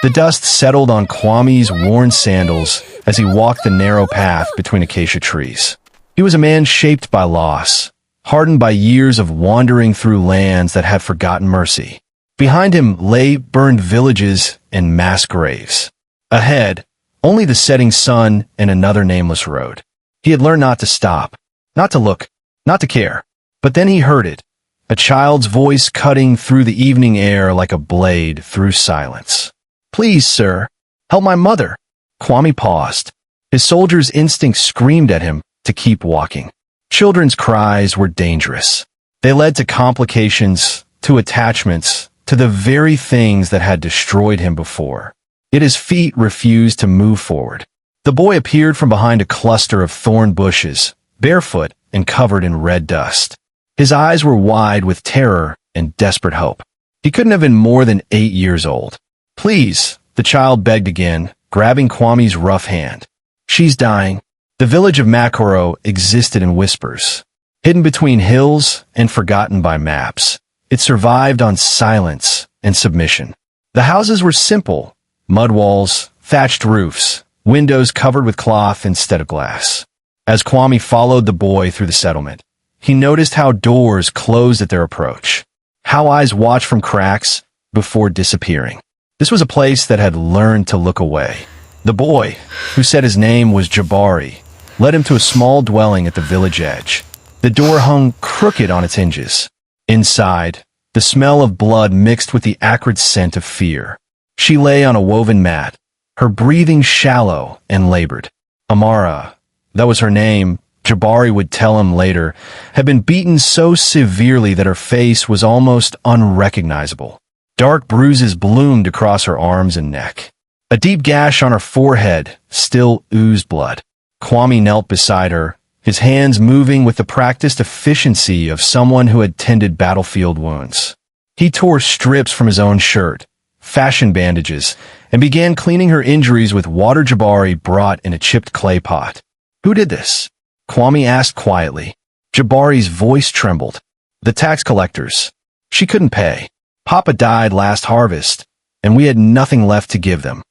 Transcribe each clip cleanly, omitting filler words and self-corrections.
The dust settled on Kwame's worn sandals as he walked the narrow path between acacia trees. He was a man shaped by loss, hardened by years of wandering through lands that had forgotten mercy. Behind him lay burned villages and mass graves. Ahead, only the setting sun and another nameless road. He had learned not to stop, not to look, not to care. But then he heard it, a child's voice cutting through the evening air like a blade through silence. "Please, sir, help my mother." Kwame paused. His soldier's instinct screamed at him to keep walking. Children's cries were dangerous. They led to complications, to attachments, to the very things that had destroyed him before. Yet his feet refused to move forward. The boy appeared from behind a cluster of thorn bushes, barefoot and covered in red dust. His eyes were wide with terror and desperate hope. He couldn't have been more than 8 years old. "Please," the child begged again, grabbing Kwame's rough hand. "She's dying." The village of Makoro existed in whispers, hidden between hills and forgotten by maps. It survived on silence and submission. The houses were simple, mud walls, thatched roofs, windows covered with cloth instead of glass. As Kwame followed the boy through the settlement, he noticed how doors closed at their approach, how eyes watched from cracks before disappearing. This was a place that had learned to look away. The boy, who said his name was Jabari, led him to a small dwelling at the village edge. The door hung crooked on its hinges. Inside, the smell of blood mixed with the acrid scent of fear. She lay on a woven mat, her breathing shallow and labored. Amara, that was her name, Jabari would tell him later, had been beaten so severely that her face was almost unrecognizable. Dark bruises bloomed across her arms and neck. A deep gash on her forehead still oozed blood. Kwame knelt beside her, his hands moving with the practiced efficiency of someone who had tended battlefield wounds. He tore strips from his own shirt, fashioned bandages, and began cleaning her injuries with water Jabari brought in a chipped clay pot. "Who did this?" Kwame asked quietly. Jabari's voice trembled. "The tax collectors. She couldn't pay. Papa died last harvest, and we had nothing left to give them."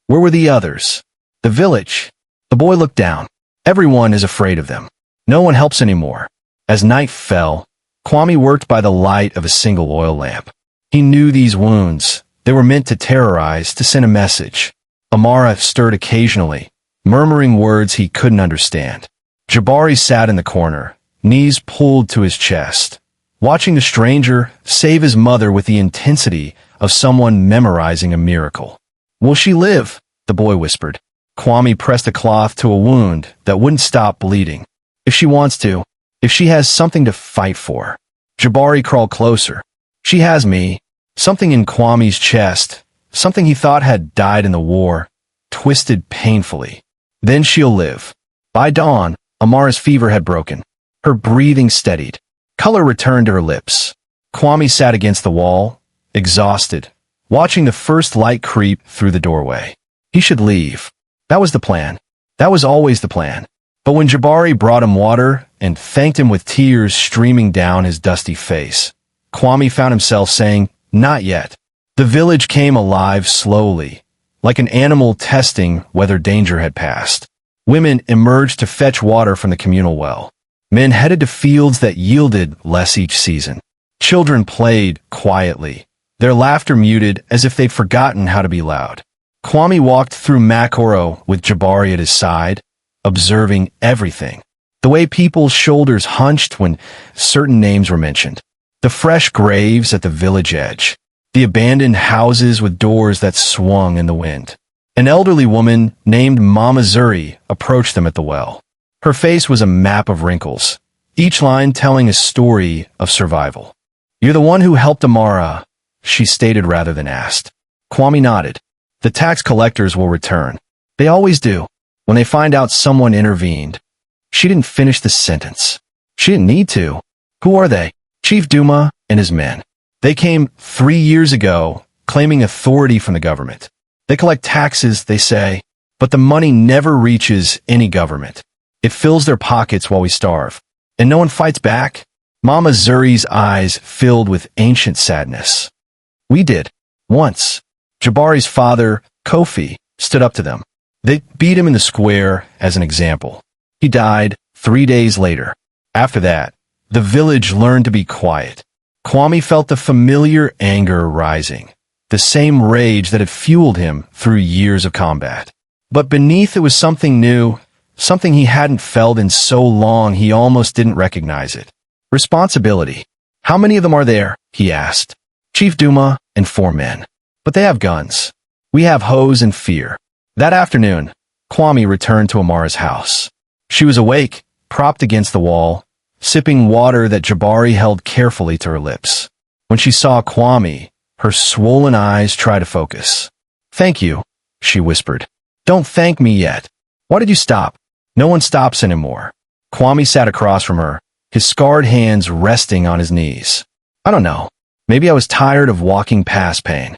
"Where were the others?" "The village." The boy looked down. "Everyone is afraid of them. No one helps anymore." As night fell, Kwame worked by the light of a single oil lamp. He knew these wounds. They were meant to terrorize, to send a message. Amara stirred occasionally, murmuring words he couldn't understand. Jabari sat in the corner, knees pulled to his chest, watching the stranger save his mother with the intensity of someone memorizing a miracle. "Will she live?" the boy whispered. Kwame pressed a cloth to a wound that wouldn't stop bleeding. "If she wants to, if she has something to fight for." Jabari crawled closer. "She has me." Something in Kwame's chest, something he thought had died in the war, twisted painfully. "Then she'll live." By dawn, Amara's fever had broken. Her breathing steadied. Color returned to her lips. Kwame sat against the wall, exhausted, watching the first light creep through the doorway. He should leave. That was the plan. That was always the plan. But when Jabari brought him water and thanked him with tears streaming down his dusty face, Kwame found himself saying, "Not yet." The village came alive slowly, like an animal testing whether danger had passed. Women emerged to fetch water from the communal well. Men headed to fields that yielded less each season. Children played quietly, their laughter muted as if they'd forgotten how to be loud. Kwame walked through Makoro with Jabari at his side, observing everything. The way people's shoulders hunched when certain names were mentioned. The fresh graves at the village edge. The abandoned houses with doors that swung in the wind. An elderly woman named Mama Zuri approached them at the well. Her face was a map of wrinkles, each line telling a story of survival. "You're the one who helped Amara," she stated rather than asked. Kwame nodded. "The tax collectors will return. They always do, when they find out someone intervened." She didn't finish the sentence. She didn't need to. "Who are they?" "Chief Duma and his men. They came 3 years ago, claiming authority from the government. They collect taxes, they say, but the money never reaches any government. It fills their pockets while we starve. And no one fights back." Mama Zuri's eyes filled with ancient sadness. "We did. Once. Jabari's father, Kofi, stood up to them. They beat him in the square as an example. He died 3 days later. After that, the village learned to be quiet. Kwame felt the familiar anger rising, the same rage that had fueled him through years of combat. But beneath it was something new, something he hadn't felt in so long he almost didn't recognize it. Responsibility. How many of them are there? He asked. Chief Duma and 4 men. But they have guns. We have hoes and fear. That afternoon, Kwame returned to Amara's house. She was awake, propped against the wall, sipping water that Jabari held carefully to her lips. When she saw Kwame, her swollen eyes tried to focus. Thank you, she whispered. Don't thank me yet. Why did you stop? No one stops anymore. Kwame sat across from her, his scarred hands resting on his knees. I don't know. Maybe I was tired of walking past pain.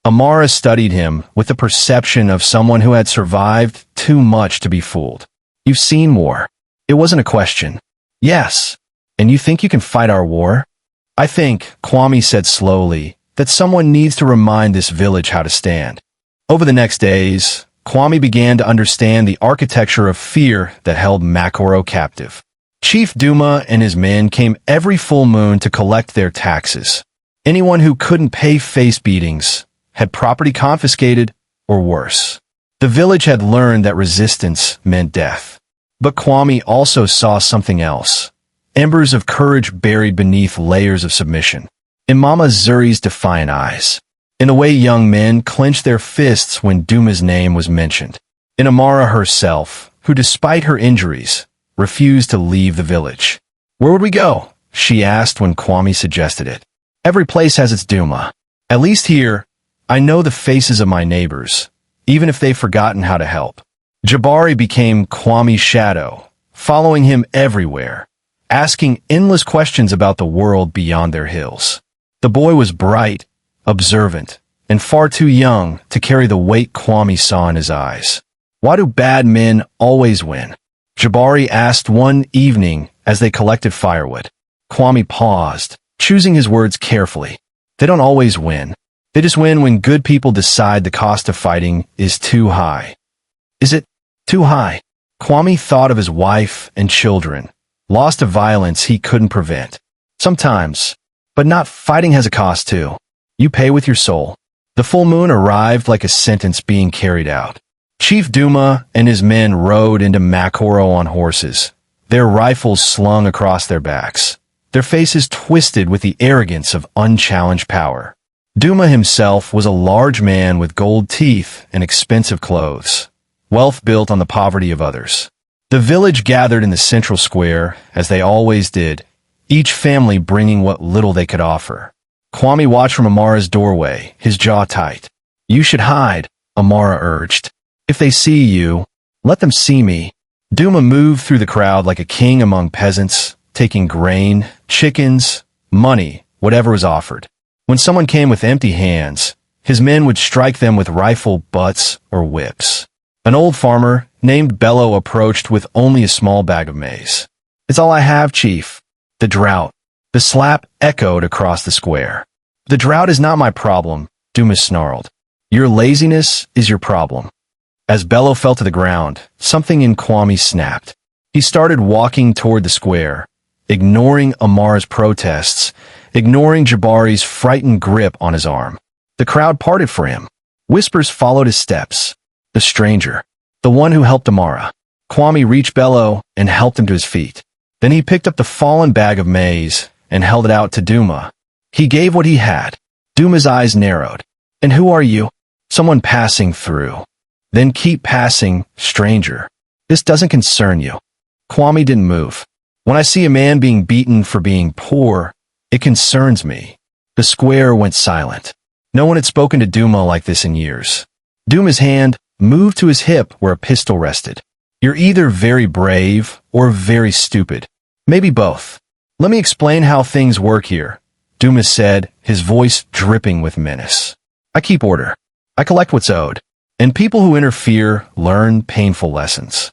Amara studied him with the perception of someone who had survived too much to be fooled. You've seen war. It wasn't a question. Yes. And you think you can fight our war? I think, Kwame said slowly, that someone needs to remind this village how to stand. Over the next days, Kwame began to understand the architecture of fear that held Makoro captive. Chief Duma and his men came every full moon to collect their taxes. Anyone who couldn't pay face beatings had property confiscated or worse. The village had learned that resistance meant death. But Kwame also saw something else. Embers of courage buried beneath layers of submission. In Mama Zuri's defiant eyes. In the way young men clenched their fists when Duma's name was mentioned. In Amara herself, who despite her injuries, refused to leave the village. Where would we go? She asked when Kwame suggested it. Every place has its Duma. At least here, I know the faces of my neighbors, even if they've forgotten how to help. Jabari became Kwame's shadow, following him everywhere, asking endless questions about the world beyond their hills. The boy was bright, observant, and far too young to carry the weight Kwame saw in his eyes. Why do bad men always win? Jabari asked one evening as they collected firewood. Kwame paused, choosing his words carefully. They don't always win. They just win when good people decide the cost of fighting is too high. Is it too high? Kwame thought of his wife and children, lost to violence he couldn't prevent. Sometimes, but not fighting has a cost too. You pay with your soul. The full moon arrived like a sentence being carried out. Chief Duma and his men rode into Makoro on horses, their rifles slung across their backs, their faces twisted with the arrogance of unchallenged power. Duma himself was a large man with gold teeth and expensive clothes, wealth built on the poverty of others. The village gathered in the central square, as they always did, each family bringing what little they could offer. Kwame watched from Amara's doorway, his jaw tight. You should hide, Amara urged. If they see you, let them see me. Duma moved through the crowd like a king among peasants, taking grain, chickens, money, whatever was offered. When someone came with empty hands, his men would strike them with rifle butts or whips. An old farmer named Bello approached with only a small bag of maize. It's all I have, chief. The drought. The slap echoed across the square. The drought is not my problem, Duma snarled. Your laziness is your problem. As Bello fell to the ground, something in Kwame snapped. He started walking toward the square, ignoring Amara's protests, ignoring Jabari's frightened grip on his arm. The crowd parted for him. Whispers followed his steps. The stranger. The one who helped Amara. Kwame reached Bello and helped him to his feet. Then he picked up the fallen bag of maize and held it out to Duma. He gave what he had. Duma's eyes narrowed. And who are you? Someone passing through. Then keep passing, stranger. This doesn't concern you. Kwame didn't move. When I see a man being beaten for being poor, it concerns me. The square went silent. No one had spoken to Duma like this in years. Duma's hand moved to his hip where a pistol rested. You're either very brave or very stupid. Maybe both. Let me explain how things work here, Duma said, his voice dripping with menace. I keep order. I collect what's owed. And people who interfere learn painful lessons.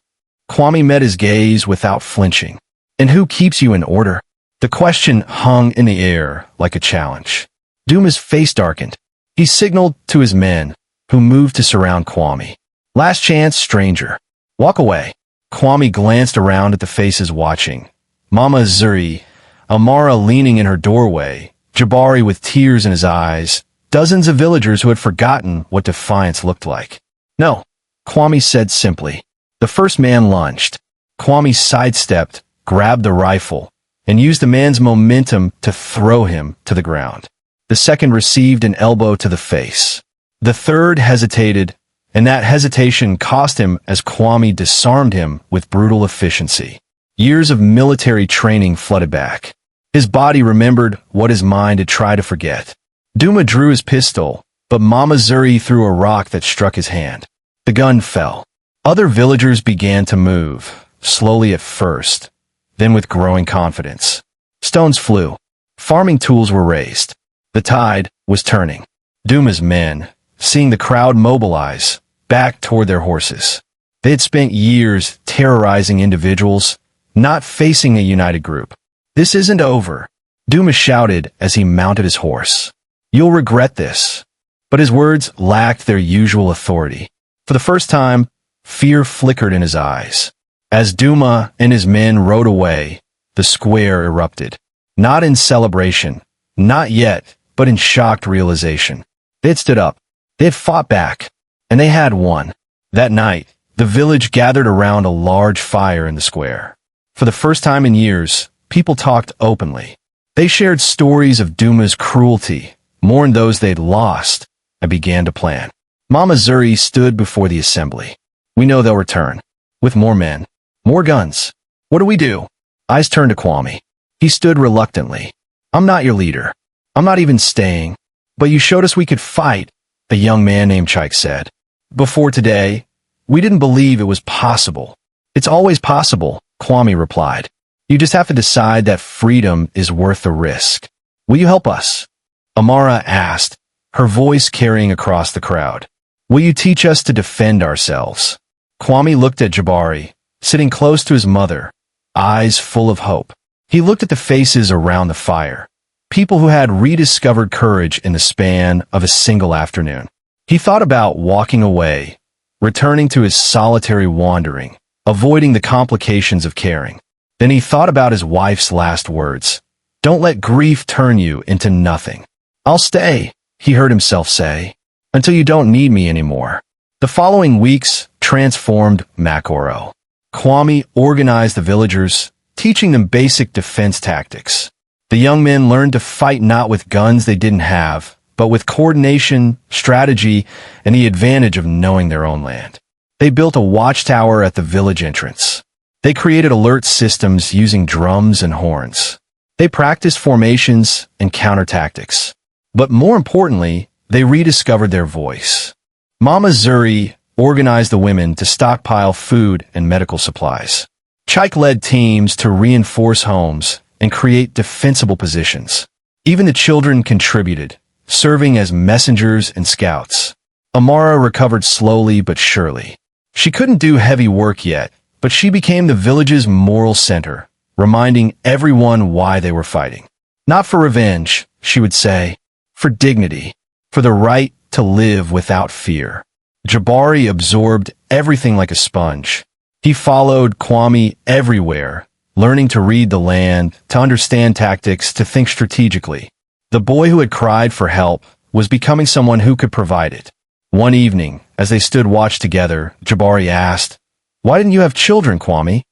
Kwame met his gaze without flinching. And who keeps you in order? The question hung in the air like a challenge. Duma's face darkened. He signaled to his men, who moved to surround Kwame. Last chance, stranger. Walk away. Kwame glanced around at the faces watching. Mama Zuri, Amara leaning in her doorway, Jabari with tears in his eyes, dozens of villagers who had forgotten what defiance looked like. No, Kwame said simply. The first man lunged. Kwame sidestepped, grabbed the rifle, and used the man's momentum to throw him to the ground. The second received an elbow to the face. The third hesitated, and that hesitation cost him as Kwame disarmed him with brutal efficiency. Years of military training flooded back. His body remembered what his mind had tried to forget. Duma drew his pistol, but Mama Zuri threw a rock that struck his hand. The gun fell. Other villagers began to move, slowly at first, then with growing confidence. Stones flew. Farming tools were raised. The tide was turning. Duma's men, seeing the crowd mobilize, backed toward their horses. They had spent years terrorizing individuals, not facing a united group. This isn't over, Duma shouted as he mounted his horse. You'll regret this. But his words lacked their usual authority. For the first time, fear flickered in his eyes. As Duma and his men rode away, the square erupted. Not in celebration, not yet, but in shocked realization. They had stood up. They had fought back. And they had won. That night, the village gathered around a large fire in the square. For the first time in years, people talked openly. They shared stories of Duma's cruelty, mourned those they'd lost, and began to plan. Mama Zuri stood before the assembly. We know they'll return. With more men. More guns. What do we do? Eyes turned to Kwame. He stood reluctantly. I'm not your leader. I'm not even staying. But you showed us we could fight, a young man named Chike said. Before today, we didn't believe it was possible. It's always possible, Kwame replied. You just have to decide that freedom is worth the risk. Will you help us? Amara asked, her voice carrying across the crowd. Will you teach us to defend ourselves? Kwame looked at Jabari, sitting close to his mother, eyes full of hope. He looked at the faces around the fire. People who had rediscovered courage in the span of a single afternoon. He thought about walking away, returning to his solitary wandering, avoiding the complications of caring. Then he thought about his wife's last words. Don't let grief turn you into nothing. I'll stay, he heard himself say, until you don't need me anymore. The following weeks transformed Makoro. Kwame organized the villagers, teaching them basic defense tactics. The young men learned to fight not with guns they didn't have, but with coordination, strategy, and the advantage of knowing their own land. They built a watchtower at the village entrance. They created alert systems using drums and horns. They practiced formations and counter tactics. But more importantly, they rediscovered their voice. Mama Zuri organized the women to stockpile food and medical supplies. Chike led teams to reinforce homes and create defensible positions. Even the children contributed, serving as messengers and scouts. Amara recovered slowly but surely. She couldn't do heavy work yet, but she became the village's moral center, reminding everyone why they were fighting. Not for revenge, she would say, for dignity, for the right to live without fear. Jabari absorbed everything like a sponge. He followed Kwame everywhere, learning to read the land, to understand tactics, to think strategically. The boy who had cried for help was becoming someone who could provide it. One evening, as they stood watch together, Jabari asked, Why didn't you have children, Kwame?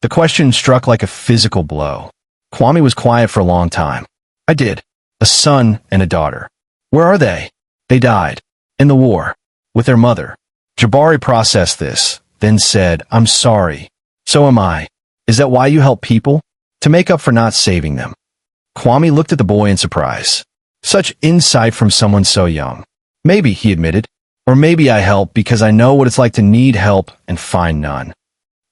The question struck like a physical blow. Kwame was quiet for a long time. I did. A son and a daughter. Where are they? They died. In the war. With their mother. Jabari processed this, then said, I'm sorry. So am I. Is that why you help people? To make up for not saving them. Kwame looked at the boy in surprise. Such insight from someone so young. Maybe, he admitted. Or maybe I help because I know what it's like to need help and find none.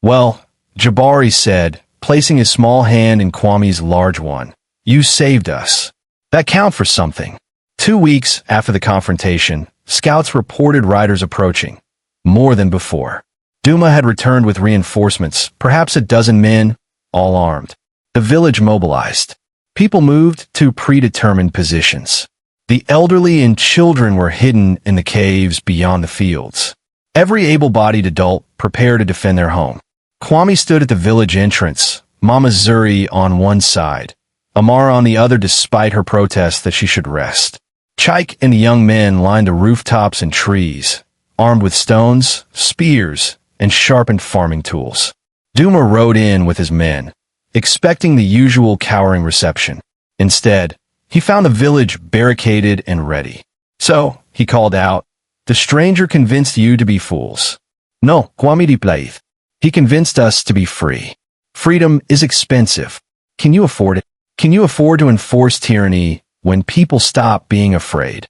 Well, Jabari said, placing his small hand in Kwame's large one. You saved us. That count for something. 2 weeks after the confrontation, scouts reported riders approaching. More than before. Duma had returned with reinforcements, perhaps a dozen men, all armed. The village mobilized. People moved to predetermined positions. The elderly and children were hidden in the caves beyond the fields. Every able-bodied adult prepared to defend their home. Kwame stood at the village entrance, Mama Zuri on one side, Amara on the other despite her protest that she should rest. Chike and the young men lined the rooftops and trees, armed with stones, spears, and sharpened farming tools. Duma rode in with his men, expecting the usual cowering reception. Instead, he found the village barricaded and ready. So, he called out, "The stranger convinced you to be fools." "No, Kwame di Plaith. He convinced us to be free. Freedom is expensive. Can you afford it? Can you afford to enforce tyranny when people stop being afraid?"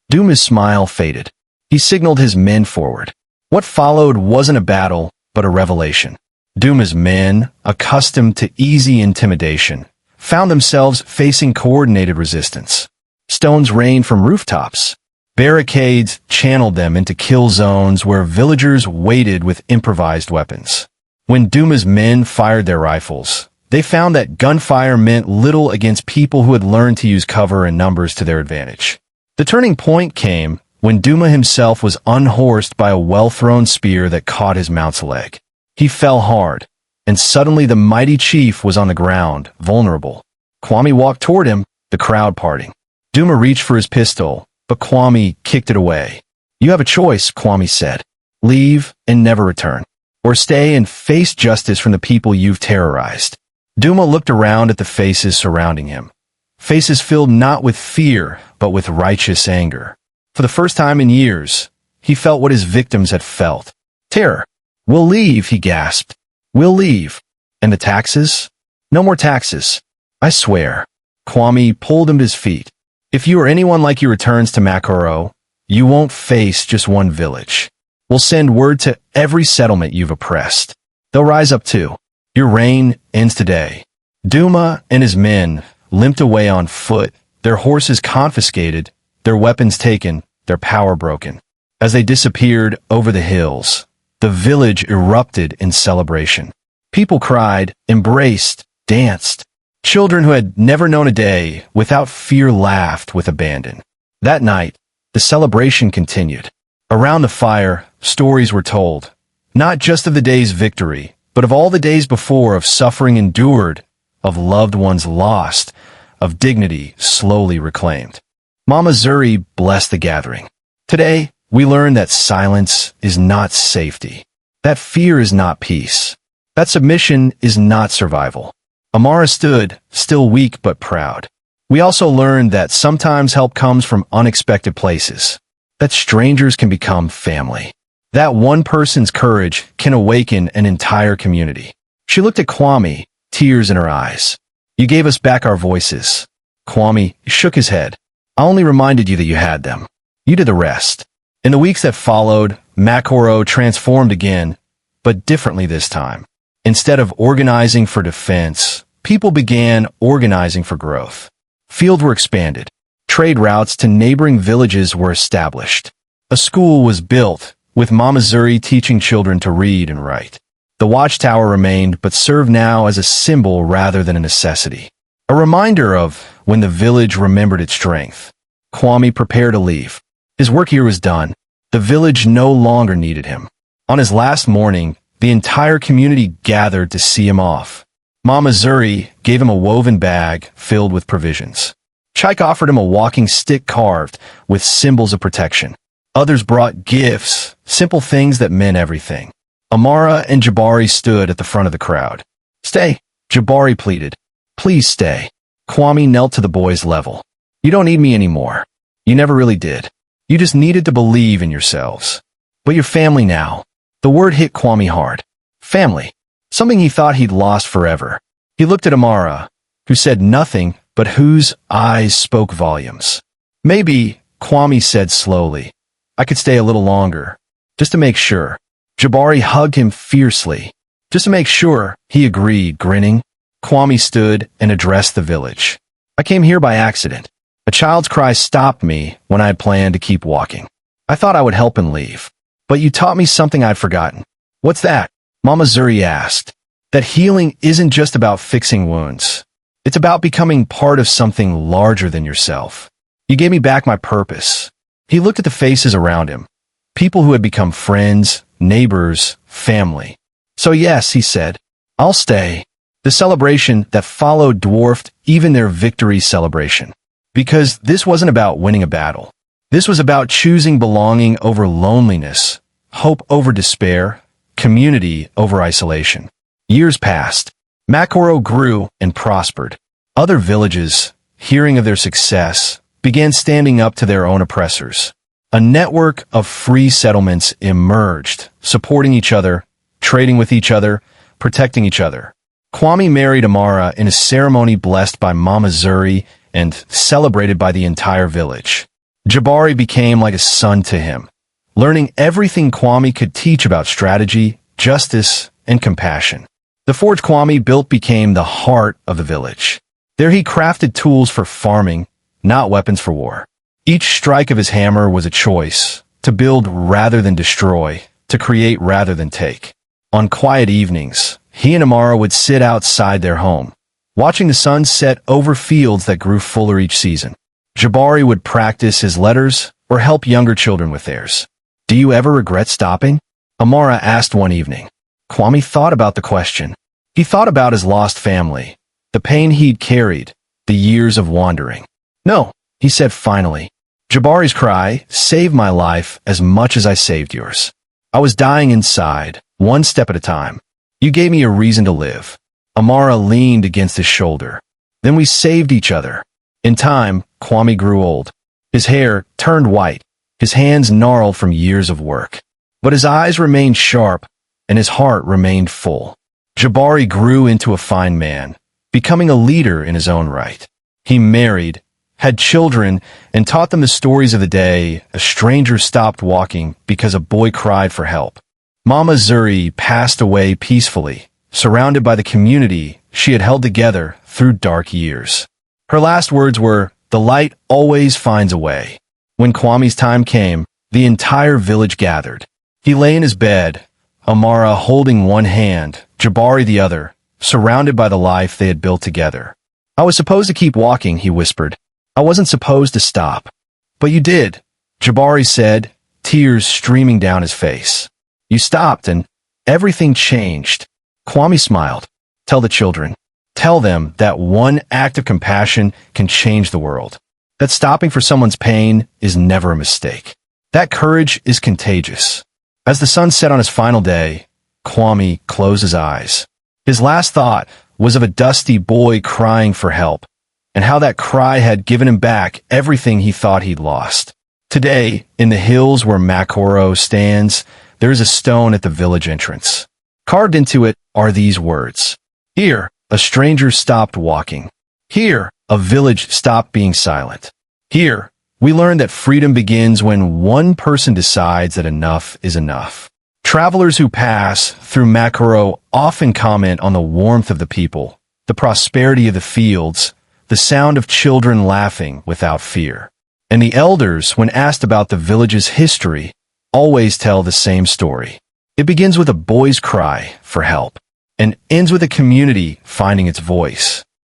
Duma's smile faded. He signaled his men forward. What followed wasn't a battle, but a revelation. Duma's men, accustomed to easy intimidation, found themselves facing coordinated resistance. Stones rained from rooftops. Barricades channeled them into kill zones where villagers waited with improvised weapons. When Duma's men fired their rifles, they found that gunfire meant little against people who had learned to use cover and numbers to their advantage. The turning point came when Duma himself was unhorsed by a well-thrown spear that caught his mount's leg. He fell hard, and suddenly the mighty chief was on the ground, vulnerable. Kwame walked toward him, the crowd parting. Duma reached for his pistol, but Kwame kicked it away. "You have a choice," Kwame said. "Leave and never return, or stay and face justice from the people you've terrorized." Duma looked around at the faces surrounding him. Faces filled not with fear, but with righteous anger. For the first time in years, he felt what his victims had felt. Terror. "We'll leave," he gasped. "We'll leave. And the taxes? No more taxes. I swear." Kwame pulled him to his feet. "If you or anyone like you returns to Makoro, you won't face just one village. We'll send word to every settlement you've oppressed. They'll rise up too. Your reign ends today." Duma and his men limped away on foot, their horses confiscated, their weapons taken, their power broken. As they disappeared over the hills, the village erupted in celebration. People cried, embraced, danced. Children who had never known a day without fear laughed with abandon. That night, the celebration continued. Around the fire, stories were told, not just of the day's victory, but of all the days before, of suffering endured, of loved ones lost, of dignity slowly reclaimed. Mama Zuri blessed the gathering. "Today, we learn that silence is not safety. That fear is not peace. That submission is not survival." Amara stood, still weak but proud. "We also learned that sometimes help comes from unexpected places. That strangers can become family. That one person's courage can awaken an entire community." She looked at Kwame, tears in her eyes. "You gave us back our voices." Kwame shook his head. "I only reminded you that you had them. You did the rest." In the weeks that followed, Makoro transformed again, but differently this time. Instead of organizing for defense, people began organizing for growth. Fields were expanded. Trade routes to neighboring villages were established. A school was built, with Mama Zuri teaching children to read and write. The watchtower remained, but served now as a symbol rather than a necessity. A reminder of when the village remembered its strength. Kwame prepared to leave. His work here was done. The village no longer needed him. On his last morning, the entire community gathered to see him off. Mama Zuri gave him a woven bag filled with provisions. Chike offered him a walking stick carved with symbols of protection. Others brought gifts, simple things that meant everything. Amara and Jabari stood at the front of the crowd. "Stay," Jabari pleaded. "Please stay." Kwame knelt to the boy's level. "You don't need me anymore. You never really did. You just needed to believe in yourselves. But you're family now." The word hit Kwame hard. Family. Something he thought he'd lost forever. He looked at Amara, who said nothing, but whose eyes spoke volumes. "Maybe," Kwame said slowly, "I could stay a little longer. Just to make sure." Jabari hugged him fiercely. "Just to make sure," he agreed, grinning. Kwame stood and addressed the village. "I came here by accident. A child's cry stopped me when I had planned to keep walking. I thought I would help and leave. But you taught me something I'd forgotten." "What's that?" Mama Zuri asked. "That healing isn't just about fixing wounds. It's about becoming part of something larger than yourself. You gave me back my purpose." He looked at the faces around him, people who had become friends, neighbors, family. "So yes," he said, "I'll stay." The celebration that followed dwarfed even their victory celebration. Because this wasn't about winning a battle. This was about choosing belonging over loneliness, hope over despair, community over isolation. Years passed. Makoro grew and prospered. Other villages, hearing of their success, began standing up to their own oppressors. A network of free settlements emerged, supporting each other, trading with each other, protecting each other. Kwame married Amara in a ceremony blessed by Mama Zuri and celebrated by the entire village. Jabari became like a son to him, learning everything Kwame could teach about strategy, justice, and compassion. The forge Kwame built became the heart of the village. There he crafted tools for farming, not weapons for war. Each strike of his hammer was a choice, to build rather than destroy, to create rather than take. On quiet evenings, he and Amara would sit outside their home, watching the sun set over fields that grew fuller each season. Jabari would practice his letters or help younger children with theirs. "Do you ever regret stopping?" Amara asked one evening. Kwame thought about the question. He thought about his lost family, the pain he'd carried, the years of wandering. "No," he said finally. Jabari's cry saved my life as much as I saved yours. I was dying inside, one step at a time. You gave me a reason to live." Amara leaned against his shoulder. Then we saved each other. In time, Kwame grew old. His hair turned white, his hands gnarled from years of work. But his eyes remained sharp, and his heart remained full. Jabari grew into a fine man, becoming a leader in his own right. He married, had children, and taught them the stories of the day a stranger stopped walking because a boy cried for help. Mama Zuri passed away peacefully, surrounded by the community she had held together through dark years. Her last words were, "The light always finds a way." When Kwame's time came, the entire village gathered. He lay in his bed, Amara holding one hand, Jabari the other, surrounded by the life they had built together. "I was supposed to keep walking," he whispered. "I wasn't supposed to stop." "But you did," Jabari said, tears streaming down his face. "You stopped and everything changed." Kwame smiled. "Tell the children. Tell them that one act of compassion can change the world. That stopping for someone's pain is never a mistake. That courage is contagious." As the sun set on his final day, Kwame closed his eyes. His last thought was of a dusty boy crying for help, and how that cry had given him back everything he thought he'd lost. Today, in the hills where Makoro stands, there is a stone at the village entrance. Carved into it are these words. "Here, a stranger stopped walking. Here, a village stopped being silent. Here, we learn that freedom begins when one person decides that enough is enough." Travelers who pass through Makoro often comment on the warmth of the people, the prosperity of the fields, the sound of children laughing without fear. And the elders, when asked about the village's history, always tell the same story. It begins with a boy's cry for help and ends with a community finding its voice.